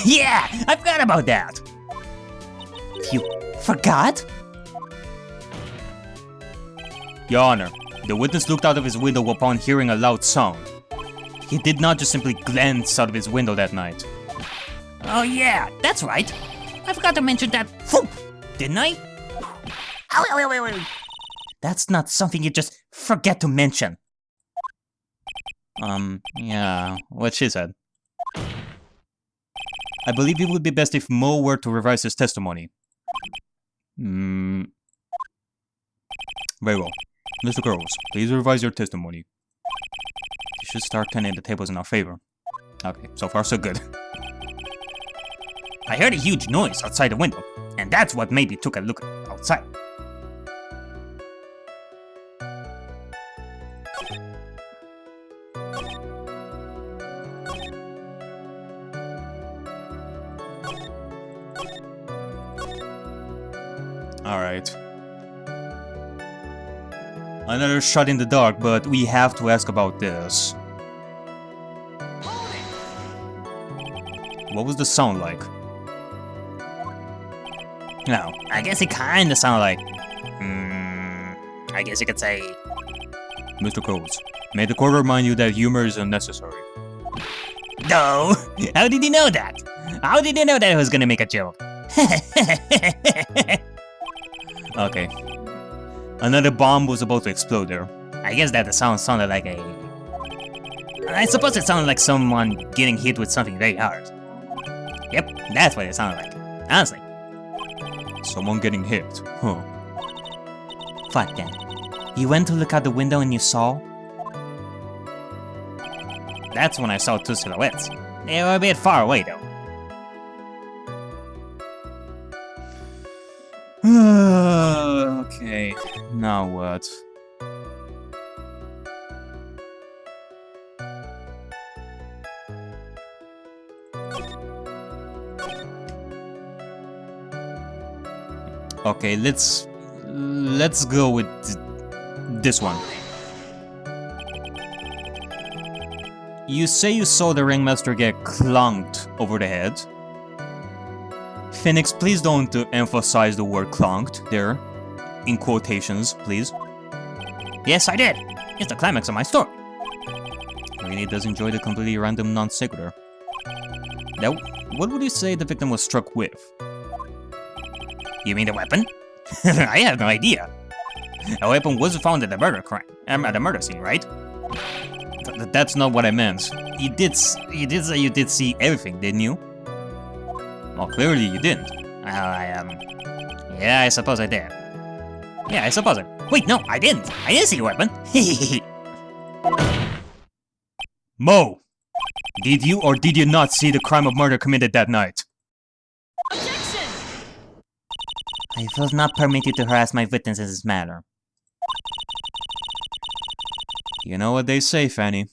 Yeah, I forgot about that! You forgot? Your Honor, the witness looked out of his window upon hearing a loud sound. He did not just simply glance out of his window that night. Oh yeah, that's right. I forgot to mention that, didn't I? Wait. That's not something you just forget to mention. Yeah, what she said. I believe it would be best if Mo were to revise his testimony. Very well. Mr. Curls, please revise your testimony. You should start turning the tables in our favor. Okay, so far so good. I heard a huge noise outside the window, and that's what made me took a look outside. Alright. Another shot in the dark, but we have to ask about this. What was the sound like? No, I guess it kinda sounded like... I guess you could say... Mr. Coles, may the court remind you that humor is unnecessary. No! How did he know that? How did he know that I was gonna make a joke? Okay. Another bomb was about to explode there. I guess that the sound sounded like a... I suppose it sounded like someone getting hit with something very hard. Yep, that's what it sounded like. Honestly. Someone getting hit, huh? What then? You went to look out the window and you saw? That's when I saw two silhouettes. They were a bit far away though. Okay, now what? Okay, let's go with this one. You say you saw the ringmaster get clunked over the head. Phoenix, please don't emphasize the word clunked there. In quotations, please. Yes, I did. It's the climax of my story. Really does enjoy the completely random non sequitur. Now, what would you say the victim was struck with? You mean the weapon? I have no idea. A weapon was found at the murder scene, right? That's not what I meant. You did say you did see everything, didn't you? Well, clearly you didn't. Yeah, I suppose I did. Yeah, I suppose I... Wait, no, I didn't. I didn't see the weapon. Mo! Did you or did you not see the crime of murder committed that night? Objection! I will not permit you to harass my witnesses in this matter. You know what they say, Fanny.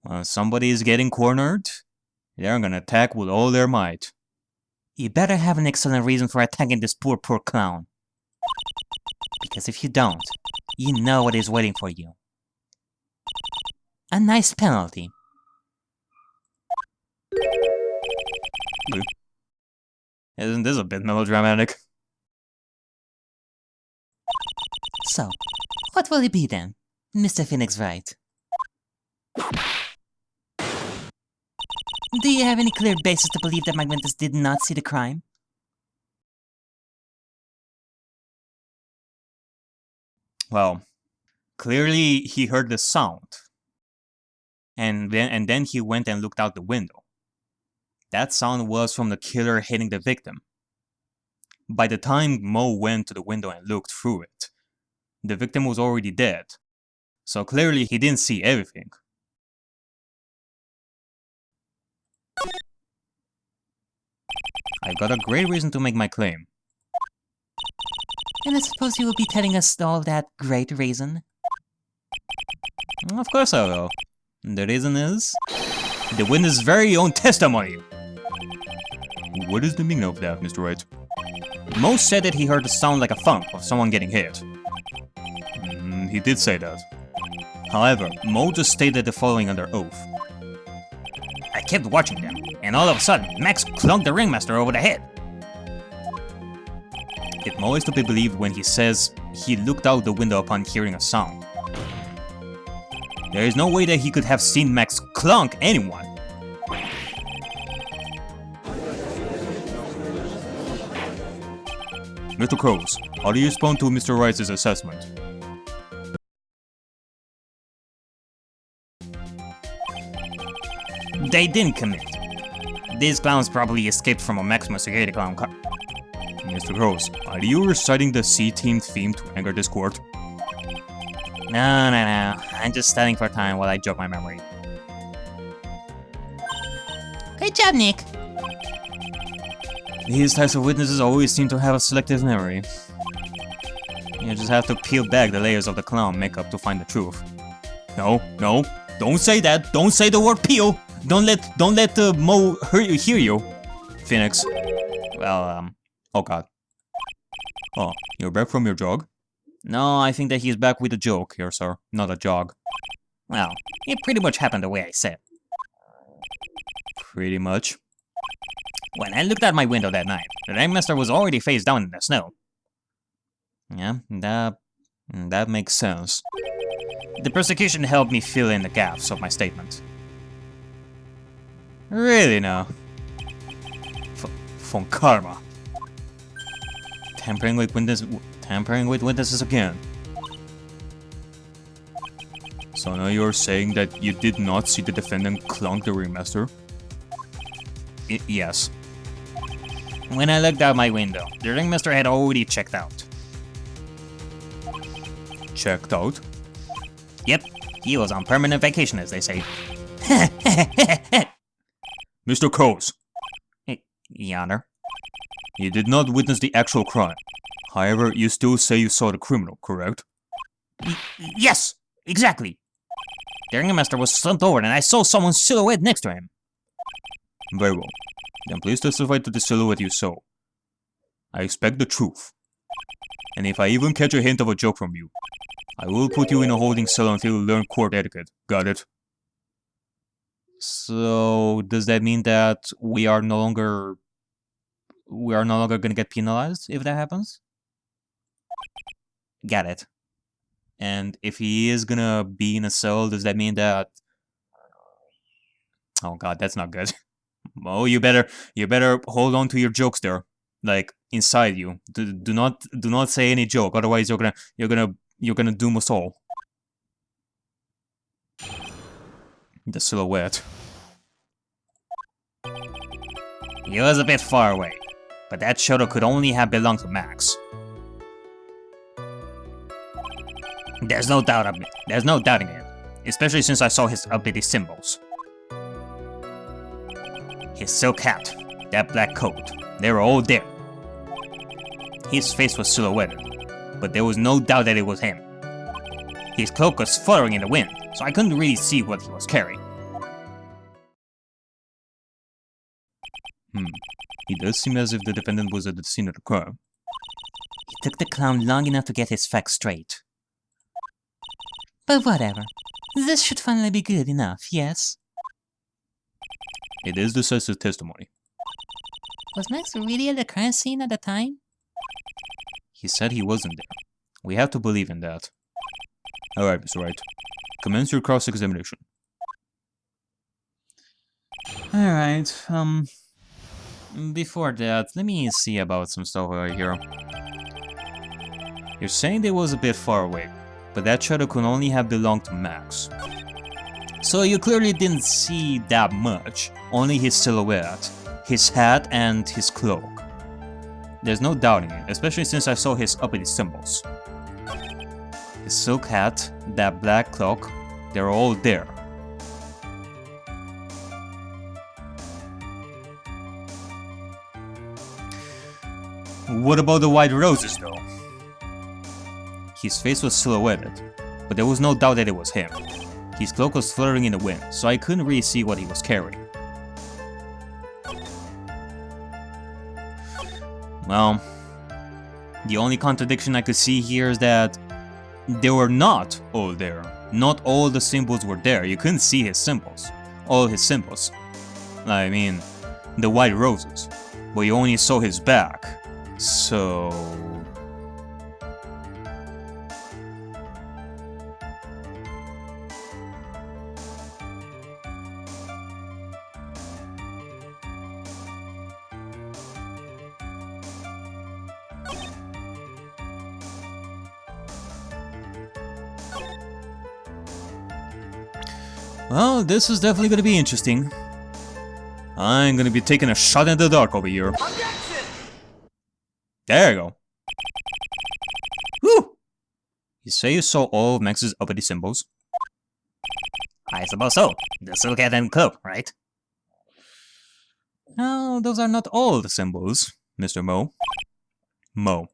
When somebody is getting cornered, they're gonna attack with all their might. You better have an excellent reason for attacking this poor clown. Because if you don't, you know what is waiting for you. A nice penalty. Isn't this a bit melodramatic? So, what will it be then, Mr. Phoenix Wright? Do you have any clear basis to believe that my witness did not see the crime? Well, clearly he heard the sound. And then he went and looked out the window. That sound was from the killer hitting the victim. By the time Mo went to the window and looked through it, the victim was already dead. So clearly he didn't see everything. I've got a great reason to make my claim. And I suppose you will be telling us all that great reason? Of course I will. The reason is... the witness' very own testimony! What is the meaning of that, Mr. Wright? Mo said that he heard a sound like a thump of someone getting hit. He did say that. However, Mo just stated the following under oath. I kept watching them, and all of a sudden, Max clunked the ringmaster over the head. It more is to be believed when he says he looked out the window upon hearing a sound. There is no way that he could have seen Max clunk anyone. Mr. Crows, how do you respond to Mr. Wright's assessment? They didn't commit. These clowns probably escaped from a maximum security clown car. Mr. Crows, are you reciting the C-Team theme to anger this court? No. I'm just studying for time while I jog my memory. Good job, Nick. These types of witnesses always seem to have a selective memory. You just have to peel back the layers of the clown makeup to find the truth. No, don't say that. Don't say the word peel. Don't let the Mo hear you. Phoenix. Well, oh god. Oh, you're back from your jog? No, I think that he's back with a joke here, sir. Not a jog. Well, it pretty much happened the way I said. Pretty much. When I looked out my window that night, the ringmaster was already face down in the snow. Yeah, that makes sense. The prosecution helped me fill in the gaps of my statement. Really now? From karma. Tampering with witnesses again. So now you're saying that you did not see the defendant clunk the ringmaster? Yes. When I looked out my window, the ringmaster had already checked out. Checked out? Yep, he was on permanent vacation, as they say. Mr. Crows. Your Honor. You did not witness the actual crime. However, you still say you saw the criminal, correct? Yes, exactly. The ringmaster was slumped over and I saw someone's silhouette next to him. Very well. Then please testify to the silhouette you saw. I expect the truth. And if I even catch a hint of a joke from you, I will put you in a holding cell until you learn court etiquette. Got it? So, does that mean that we are no longer gonna get penalized if that happens? Got it. And if he is gonna be in a cell, does that mean that... Oh god, that's not good. Oh, you better hold on to your jokes there, like inside you. Do not say any joke, otherwise you're gonna doom us all. The silhouette. He was a bit far away, but that shadow could only have belonged to Max. There's no doubting it, especially since I saw his updated symbols. His silk hat, that black coat, they were all there. His face was silhouetted, but there was no doubt that it was him. His cloak was fluttering in the wind, so I couldn't really see what he was carrying. It does seem as if the defendant was at the scene of the crime. He took the clown long enough to get his facts straight. But whatever. This should finally be good enough, yes? It is decisive testimony. Was Max really at the crime scene at the time? He said he wasn't there. We have to believe in that. Alright, Mr. Wright. Commence your cross-examination. Alright, before that, let me see about some stuff over here. You're saying they was a bit far away, but that shadow could only have belonged to Max. So you clearly didn't see that much, only his silhouette, his hat, and his cloak. There's no doubting it, especially since I saw his uppity symbols. His silk hat, that black cloak, they're all there. What about the white roses, though? His face was silhouetted, but there was no doubt that it was him. His cloak was fluttering in the wind, so I couldn't really see what he was carrying. Well, the only contradiction I could see here is that they were not all there. Not all the symbols were there. You couldn't see his symbols. All his symbols. I mean, the white roses. But you only saw his back. So... Well, this is definitely gonna be interesting. I'm gonna be taking a shot in the dark over here. There you go. Whew! You say you saw all of Max's uppity symbols? I suppose so. The silk hat and cloak, right? No, those are not all the symbols, Mr. Mo. Mo.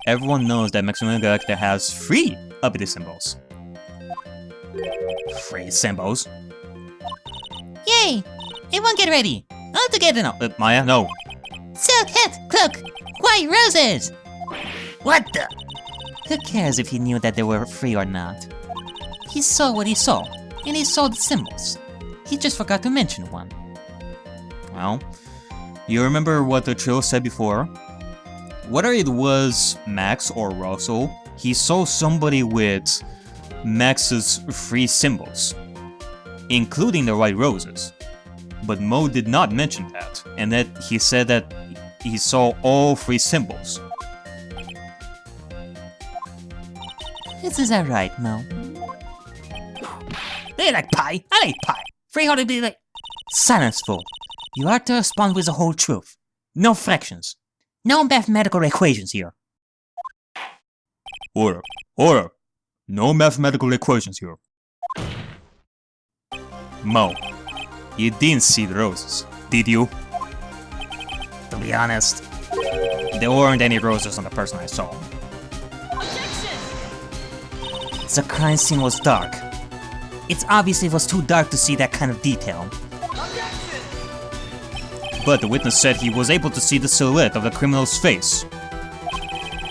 Everyone knows that Maximilian Galactica has 3 uppity symbols. 3 symbols? Yay! Everyone get ready! All together now! Maya, no. Silk hat, cloak, white roses! What the? Who cares if he knew that they were free or not? He saw what he saw, and he saw the symbols. He just forgot to mention one. Well, you remember what the trio said before? Whether it was Max or Russell, he saw somebody with Max's 3 symbols, including the white roses. But Mo did not mention that, and that he said that he saw all 3 symbols. Is that right, Mo? They like pie. I like pie. 300 be like... Silence, fool. You are to respond with the whole truth. No fractions. No mathematical equations here. Order. Order. No mathematical equations here. Mo, you didn't see the roses, did you? To be honest, there weren't any roses on the person I saw. the crime scene was dark. It obviously was too dark to see that kind of detail. But the witness said he was able to see the silhouette of the criminal's face.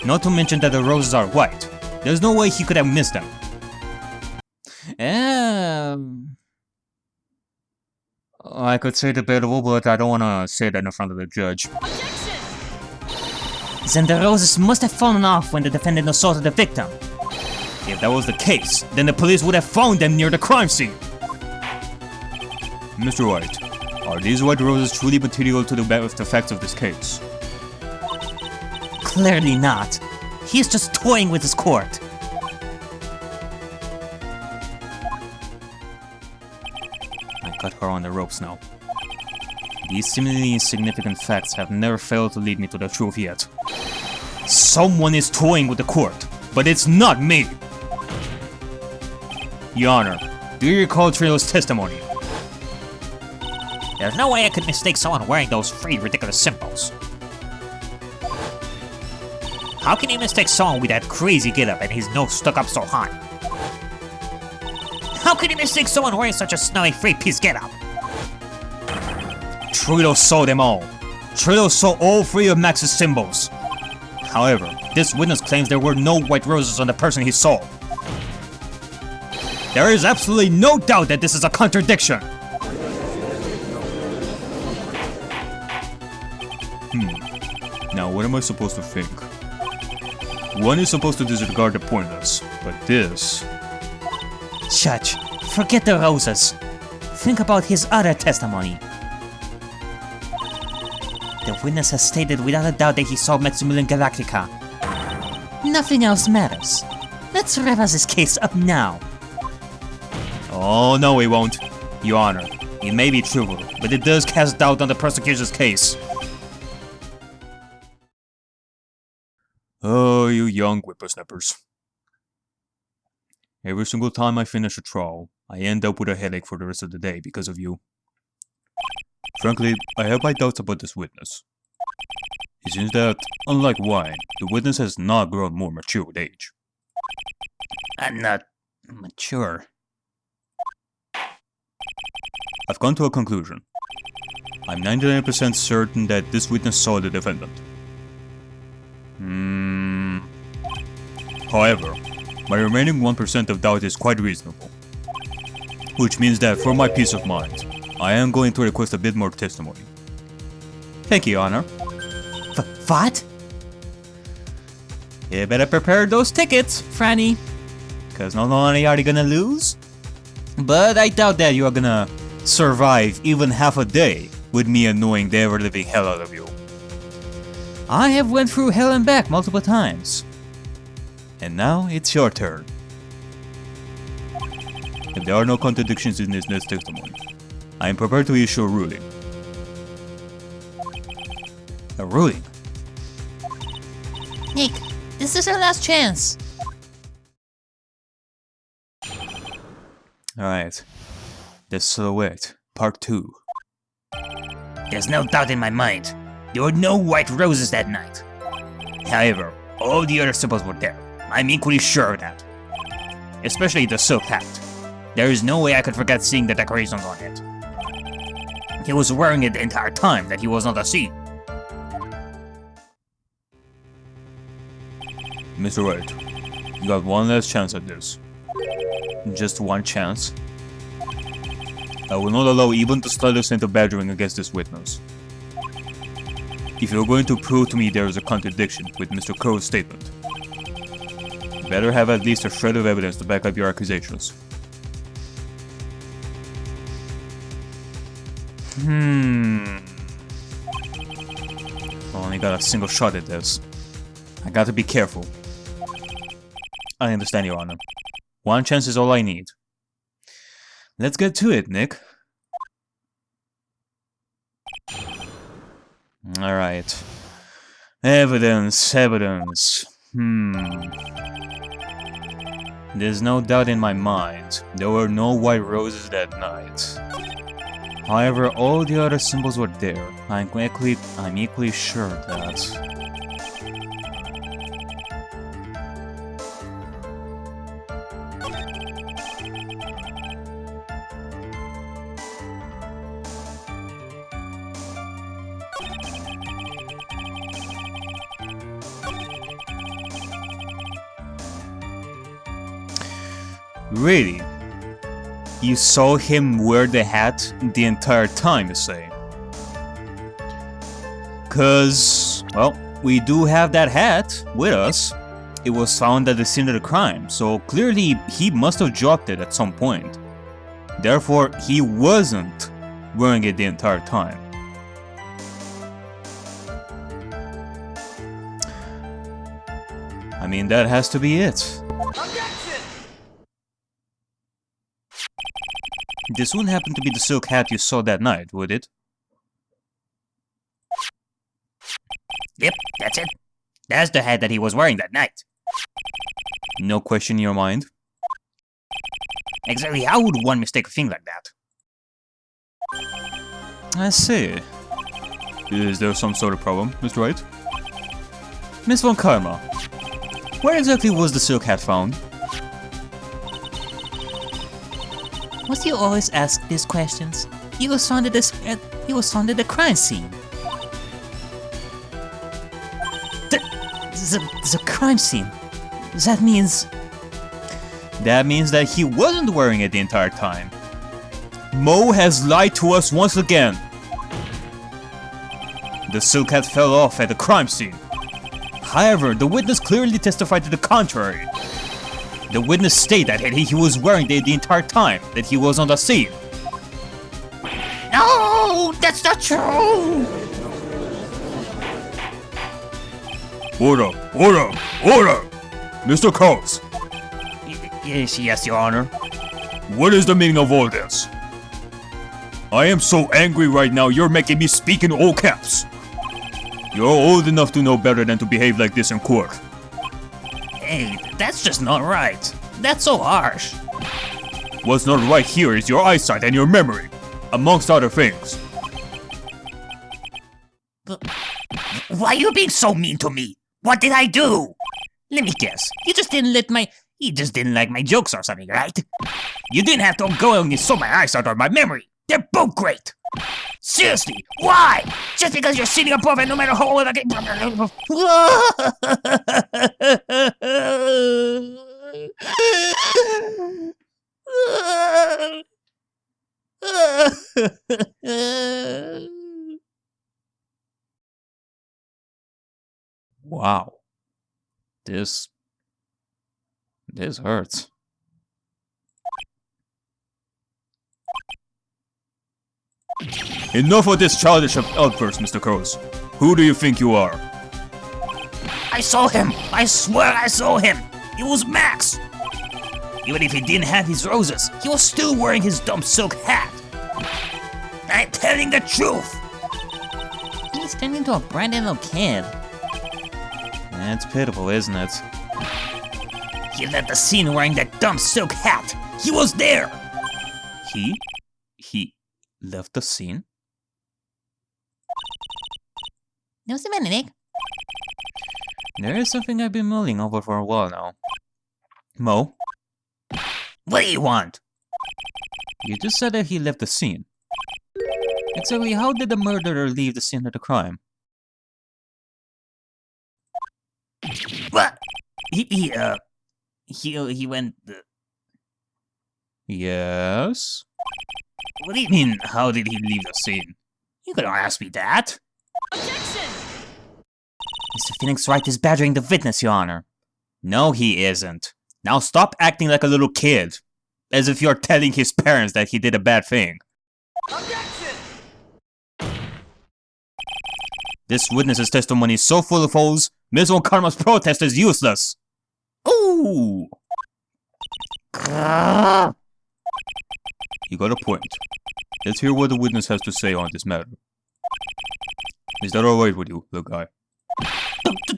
Not to mention that the roses are white. There's no way he could have missed them. I could say debatable, but I don't want to say that in front of the judge. Then the roses must have fallen off when the defendant assaulted the victim. If that was the case, then the police would have found them near the crime scene. Mr. Wright, are these white roses truly material to the facts of this case? Clearly not. He's just toying with his court. I got her on the ropes now. These seemingly insignificant facts have never failed to lead me to the truth yet. Someone is toying with the court, but it's not me! Your Honor, do you recall Trio's testimony? There's no way I could mistake someone wearing those 3 ridiculous symbols. How can you mistake someone with that crazy getup and his nose stuck up so high? How can you mistake someone wearing such a snowy 3-piece getup? Trilo saw them all. Trilo saw all 3 of Max's symbols. However, this witness claims there were no white roses on the person he saw. There is absolutely no doubt that this is a contradiction. Now what am I supposed to think? One is supposed to disregard the pointless, but this... Judge, forget the roses. Think about his other testimony. The witness has stated without a doubt that he saw Maximilian Galactica. Nothing else matters. Let's wrap this case up now. Oh, no, it won't. Your Honor, it may be true, but it does cast doubt on the prosecution's case. Oh, you young whippersnappers. Every single time I finish a trial, I end up with a headache for the rest of the day because of you. Frankly, I have my doubts about this witness. It seems that, unlike wine, the witness has not grown more mature with age. I'm not mature. I've come to a conclusion. I'm 99% certain that this witness saw the defendant. However, my remaining 1% of doubt is quite reasonable. Which means that for my peace of mind, I am going to request a bit more testimony. Thank you, Your Honor. What? You better prepare those tickets, Franny. Cause not only are you gonna lose, but I doubt that you are gonna survive even half a day with me annoying the ever-living hell out of you. I have went through hell and back multiple times. And now it's your turn. If there are no contradictions in this next testimony, I am prepared to issue a ruling. A ruling? Nick, this is our last chance. Alright. The Silhouette, Part 2. There's no doubt in my mind. There were no white roses that night. However, all the other symbols were there. I'm equally sure of that. Especially the silk hat. There is no way I could forget seeing the decorations on it. He was wearing it the entire time that he was on the scene. Mr. Wright, you got one last chance at this. Just one chance. I will not allow even the slightest hint of badgering against this witness. If you're going to prove to me there is a contradiction with Mr. Crow's statement, you better have at least a shred of evidence to back up your accusations. Only got a single shot at this. I got to be careful. I understand, Your Honor. One chance is all I need. Let's get to it, Nick. Alright. Evidence. There's no doubt in my mind. There were no white roses that night. However, all the other symbols were there. I'm equally sure of that. Really? You saw him wear the hat the entire time, you say? Cause, well, we do have that hat with us. It was found at the scene of the crime, so clearly he must have dropped it at some point. Therefore, he wasn't wearing it the entire time. I mean, that has to be it. This wouldn't happen to be the silk hat you saw that night, would it? Yep, that's it. That's the hat that he was wearing that night. No question in your mind? Exactly how would one mistake a thing like that? I see. Is there some sort of problem, Mr. Wright? Miss Von Karma, where exactly was the silk hat found? Must you always ask these questions? He was found at the crime scene. The crime scene. That means... That means that he wasn't wearing it the entire time. Mo has lied to us once again. The silk hat fell off at the crime scene. However, the witness clearly testified to the contrary. The witness stated that he was wearing it the entire time that he was on the scene. No, that's not true! Order! Mr. Coates! Yes, Your Honor. What is the meaning of all this? I am so angry right now, you're making me speak in all caps. You're old enough to know better than to behave like this in court. Hey, that's just not right. That's so harsh. What's not right here is your eyesight and your memory, amongst other things. Why are you being so mean to me? What did I do? Let me guess. You just didn't like my jokes or something, right? You didn't have to go and insult my eyesight or my memory. They're both great. Seriously, why? Just because you're sitting above it no matter how old I get. Wow. This hurts. Enough of this childish outburst, Mr. Crows. Who do you think you are? I saw him! I swear I saw him! It was Max! Even if he didn't have his roses, he was still wearing his dumb silk hat! I'm telling the truth! He's turning into a brand new little kid. It's pitiful, isn't it? He left the scene wearing that dumb silk hat! He was there! He left the scene? No, Nick. There is something I've been mulling over for a while now. Mo? What do you want? You just said that he left the scene. Exactly how did the murderer leave the scene of the crime? What? He went... Yes? What do you mean, how did he leave the scene? You could ask me that. Objection! Mr. Phoenix Wright is badgering the witness, Your Honor. No, he isn't. Now stop acting like a little kid. As if you're telling his parents that he did a bad thing. Objection! This witness's testimony is so full of holes, Ms. Karma's protest is useless. Ooh! You got a point. Let's hear what the witness has to say on this matter. Is that alright with you, little guy?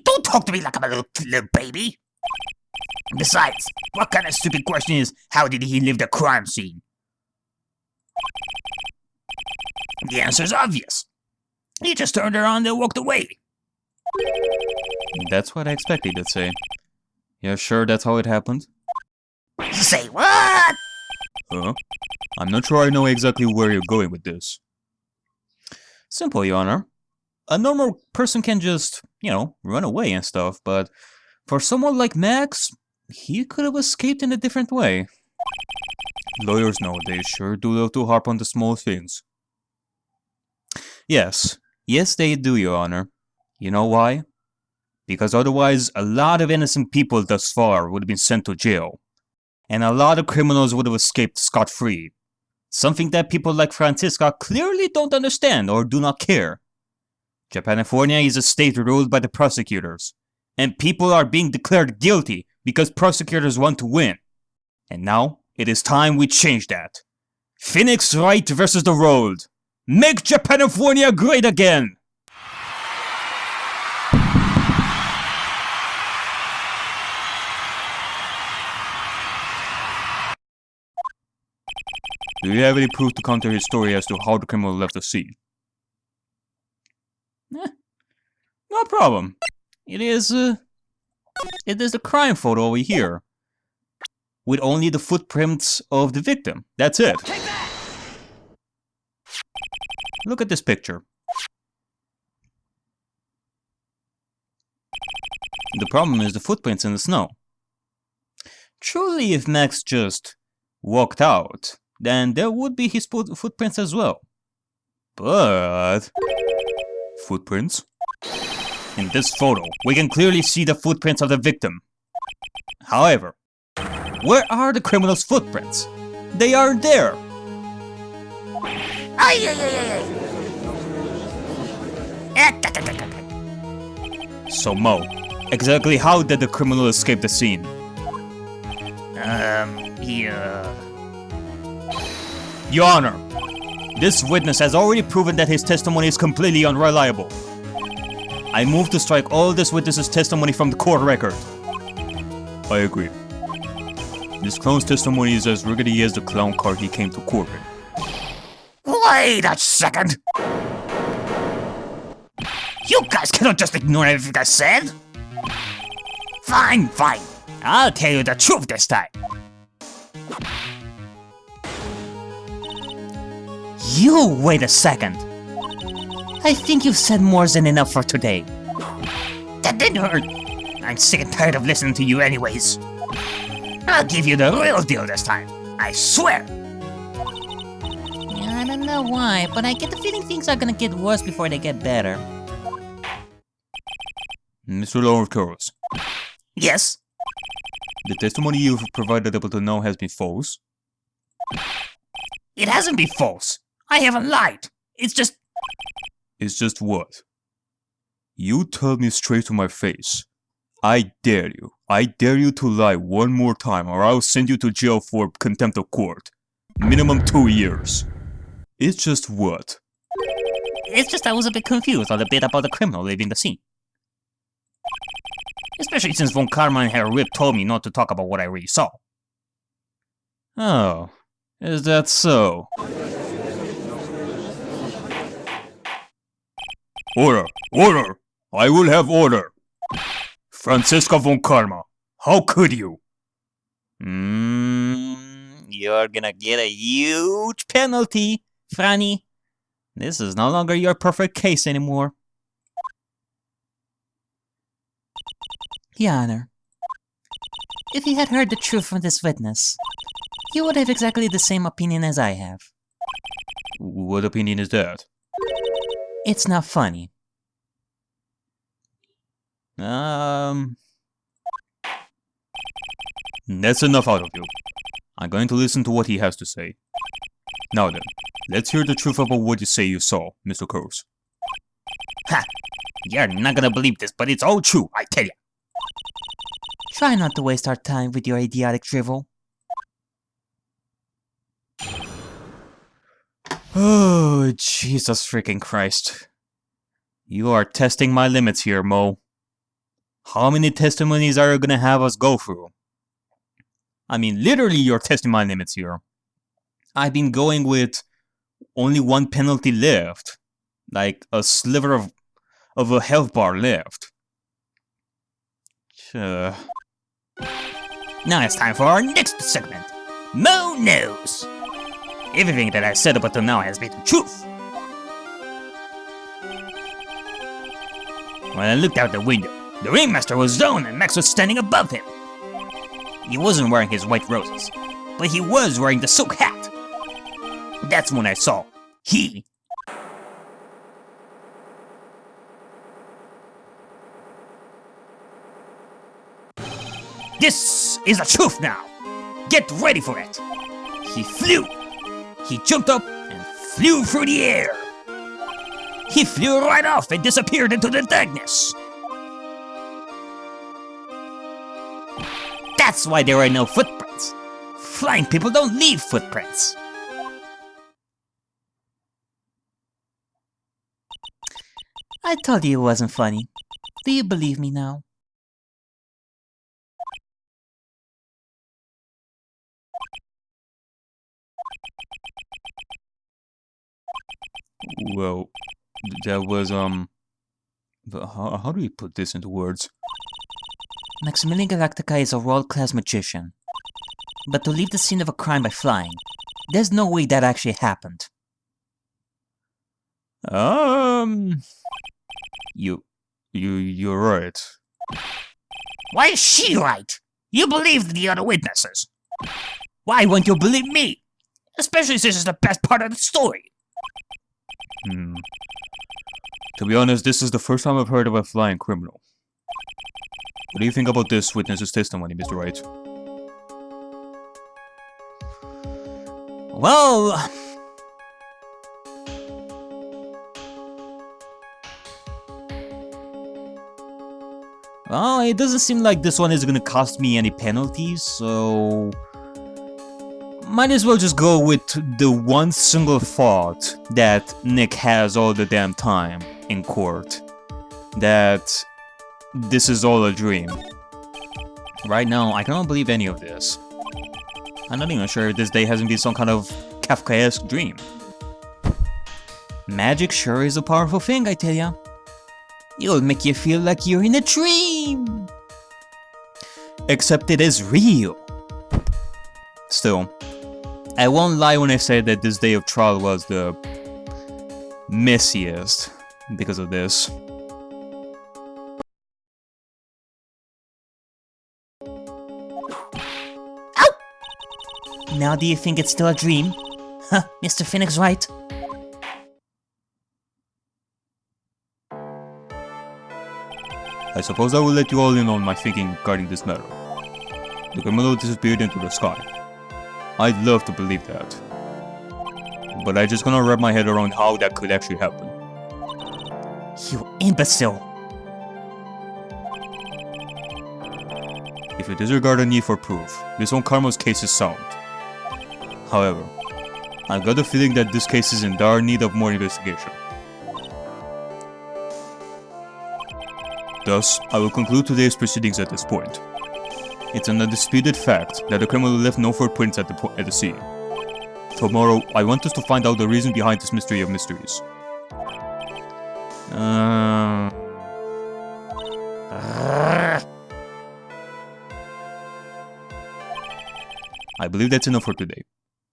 Don't talk to me like I'm a little baby. Besides, what kind of stupid question is, how did he leave the crime scene? The answer's obvious. He just turned around and walked away. That's what I expected to say. Yeah, sure, that's how it happened? Say what? Huh? I'm not sure I know exactly where you're going with this. Simple, Your Honor. A normal person can just, run away and stuff, but for someone like Max, he could have escaped in a different way. Lawyers nowadays sure do love to harp on the small things. Yes, they do, Your Honor. You know why? Because otherwise, a lot of innocent people thus far would have been sent to jail. And a lot of criminals would have escaped scot-free. Something that people like Francisca clearly don't understand or do not care. Japanifornia is a state ruled by the prosecutors. And people are being declared guilty because prosecutors want to win. And now, it is time we change that. Phoenix Wright versus the world. Make Japanifornia great again! Do you have any proof to counter his story as to how the criminal left the scene? No problem. It is the crime photo over here. With only the footprints of the victim. That's it. Take that! Look at this picture. The problem is the footprints in the snow. Truly, if Max just walked out, then there would be his footprints as well. But... footprints? In this photo, we can clearly see the footprints of the victim. However, where are the criminal's footprints? They aren't there! So Mo, exactly how did the criminal escape the scene? Your Honor, this witness has already proven that his testimony is completely unreliable. I move to strike all this witness's testimony from the court record. I agree. This clown's testimony is as rickety as the clown car he came to court in. Wait a second! You guys cannot just ignore everything I said! Fine. I'll tell you the truth this time. You wait a second. I think you've said more than enough for today. That didn't hurt. I'm sick and tired of listening to you anyways. I'll give you the real deal this time. I swear. know why, but I get the feeling things are gonna get worse before they get better. Mr. Lord Curls, Yes? the testimony you've provided up to now has been false. It hasn't been false. I haven't lied. It's just... It's just what? You tell me straight to my face. I dare you. I dare you to lie one more time or I'll send you to jail for contempt of court. Minimum 2 years. It's just what? It's just I was a bit confused on the bit about the criminal leaving the scene. Especially since Von Karma and Herr Rip told me not to talk about what I really saw. Oh, is that so? Order! Order! I will have order! Franziska von Karma, how could you? You're gonna get a huge penalty, Franny. This is no longer your perfect case anymore. Your Honor, if you had heard the truth from this witness, you would have exactly the same opinion as I have. What opinion is that? It's not funny. That's enough out of you. I'm going to listen to what he has to say. Now then, let's hear the truth about what you say you saw, Mr. Kurz. Ha! You're not gonna believe this, but it's all true, I tell ya. Try not to waste our time with your idiotic drivel. Oh, Jesus freaking Christ. You are testing my limits here, Mo. How many testimonies are you gonna have us go through? I mean, literally you're testing my limits here. I've been going with only one penalty left. Like a sliver of a health bar left. Now it's time for our next segment. Mo Knows. Everything that I've said up until now has been the truth. When I looked out the window, the ringmaster was down and Max was standing above him. He wasn't wearing his white roses, but he was wearing the silk hat. That's when I saw he. This is the truth now. Get ready for it. He flew. He jumped up and flew through the air. He flew right off and disappeared into the darkness. That's why there are no footprints. Flying people don't leave footprints. I told you it wasn't funny. Do you believe me now? Well, that was, how do we put this into words? Maximilian Galactica is a world-class magician. But to leave the scene of a crime by flying, there's no way that actually happened. You're right. Why is she right? You believed the other witnesses. Why won't you believe me? Especially since it's the best part of the story. To be honest, this is the first time I've heard of a flying criminal. What do you think about this witness's testimony, Mr. Wright? Well... Well, it doesn't seem like this one is gonna cost me any penalties, so... Might as well just go with the one single thought that Nick has all the damn time in court. That this is all a dream. Right now, I cannot believe any of this. I'm not even sure if this day hasn't been some kind of Kafkaesque dream. Magic sure is a powerful thing, I tell ya. It'll make you feel like you're in a dream. Except it is real. Still, I won't lie when I say that this day of trial was the messiest because of this. Ow! Now do you think it's still a dream? Huh, Mr. Phoenix Wright? I suppose I will let you all in on my thinking regarding this matter. The criminal disappeared into the sky. I'd love to believe that. But I just gonna wrap my head around how that could actually happen. You imbecile! If you disregard the need for proof, this one Karma's case is sound. However, I got the feeling that this case is in dire need of more investigation. Thus, I will conclude today's proceedings at this point. It's an undisputed fact that the criminal left no footprints at the scene. Tomorrow, I want us to find out the reason behind this mystery of mysteries. I believe that's enough for today.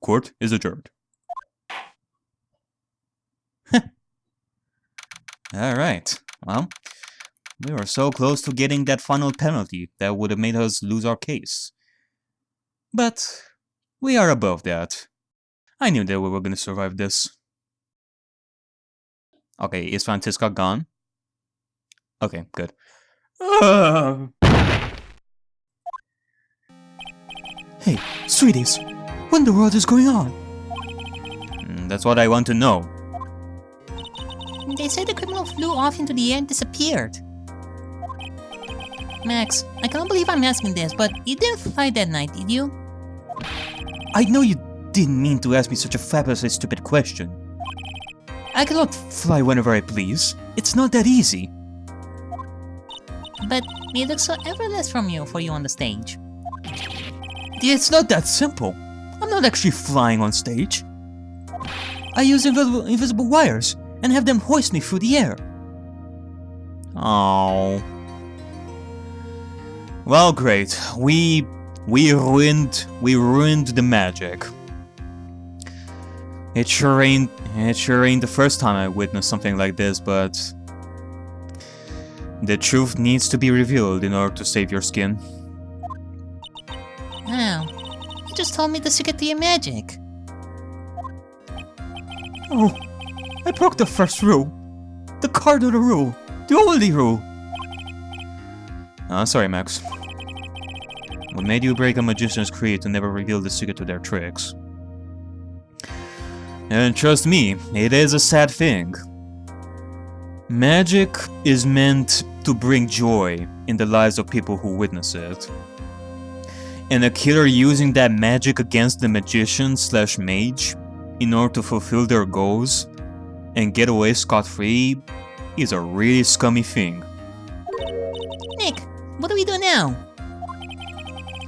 Court is adjourned. Alright, well, we were so close to getting that final penalty that would have made us lose our case. But we are above that. I knew that we were gonna survive this. Okay, is Francisca gone? Okay, good. Hey, sweeties, what in the world is going on? That's what I want to know. They said the criminal flew off into the air and disappeared. Max, I cannot believe I'm asking this, but you didn't fly that night, did you? I know you didn't mean to ask me such a fabulously stupid question. I cannot fly whenever I please. It's not that easy. But it looks so effortless from you for you on the stage. It's not that simple. I'm not actually flying on stage. I use invisible wires and have them hoist me through the air. Oh. Well, great. We ruined the magic. It sure ain't the first time I witnessed something like this, but the truth needs to be revealed in order to save your skin. Wow, you just told me the secret to your magic. Oh, I broke the first rule. The cardinal rule. The only rule. Sorry, Max. What made you break a magician's creed to never reveal the secret to their tricks? And trust me, it is a sad thing. Magic is meant to bring joy in the lives of people who witness it. And a killer using that magic against the magician/mage in order to fulfill their goals and get away scot-free is a really scummy thing. Nick, what do we do now?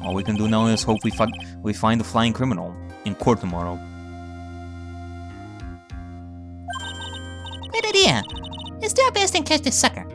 All we can do now is hope we find the flying criminal in court tomorrow. Great idea! Let's do our best and catch this sucker.